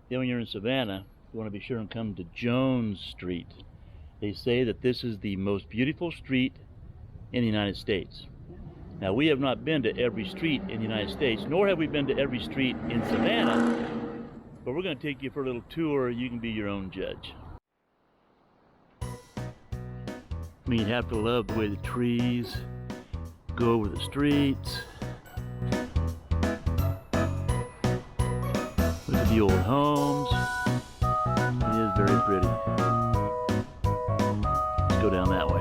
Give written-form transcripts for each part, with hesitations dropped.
Then when you're in Savannah, you want to be sure and come to Jonesstreet. They say that this is the most beautiful street in the United States. Now, we have not been to every street in the United States, nor have we been to every street in Savannah, but we're going to take you for a little tour. You can be your own judge. I mean, you'd have to love the way the trees go over the streets. Look at the old homes. It is very pretty. Let's go down that way.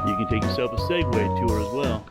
You can take yourself a Segway tour as well.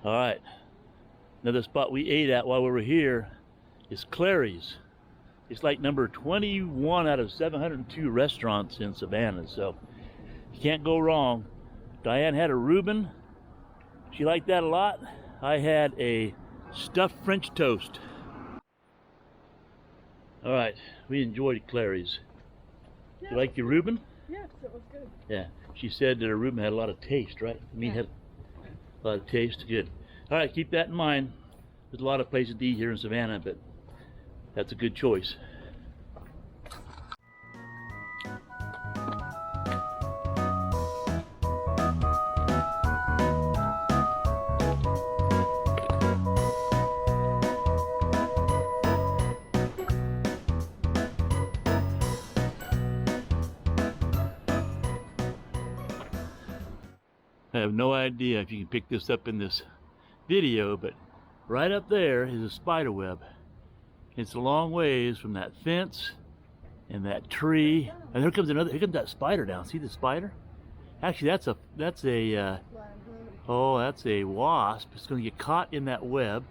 All right, another spot we ate at while we were here is Clary's. It's like number 21 out of 702 restaurants in Savannah, so you can't go wrong. Diane had a Reuben. She liked that a lot. I had a stuffed French toast. All right, we enjoyed Clary's. Yeah, You like your Reuben? yes, it was good. Yeah, she said that her Reuben had a lot of taste, right? I mean, had a lot of taste. Good. All right, keep that in mind. There's a lot of places to eat here in Savannah, but that's a good choice. I have no idea if you can pick this up in this video, but right up there is a spider web. It's a long ways from that fence and that tree, and here comes that spider down. See the spider? Actually, that's a wasp. It's going to get caught in that web.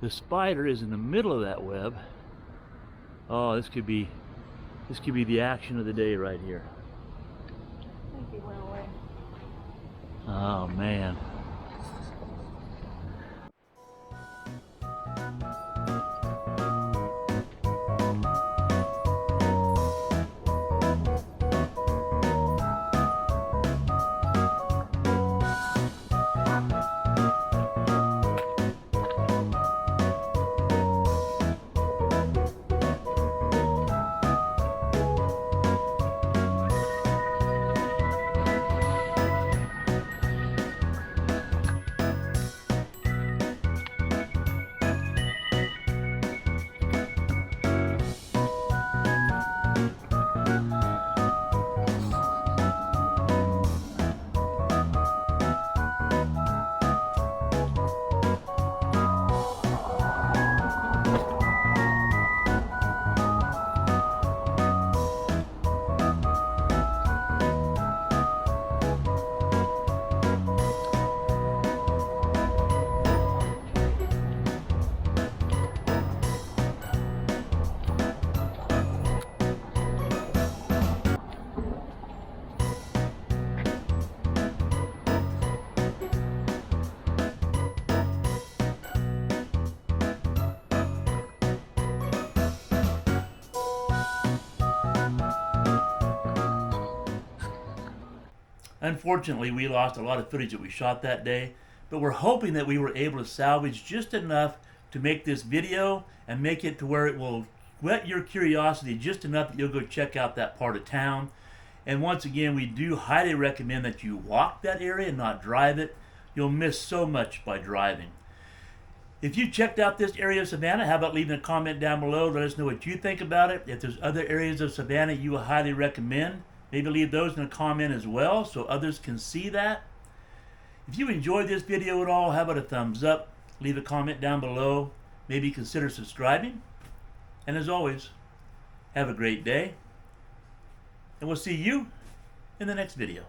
The spider is in the middle of that web. Oh, this could be the action of the day right here. I think he went away. Oh man. Unfortunately, we lost a lot of footage that we shot that day, but we're hoping that we were able to salvage just enough to make this video and make it to where it will whet your curiosity just enough that you'll go check out that part of town. And once again, we do highly recommend that you walk that area and not drive it. You'll miss so much by driving. If you checked out this area of Savannah, how about leaving a comment down below? Let us know what you think about it. If there's other areas of Savannah you would highly recommend, maybe leave those in a comment as well so others can see that. If you enjoyed this video at all, how about a thumbs up? Leave a comment down below. Maybe consider subscribing. And as always, have a great day. And we'll see you in the next video.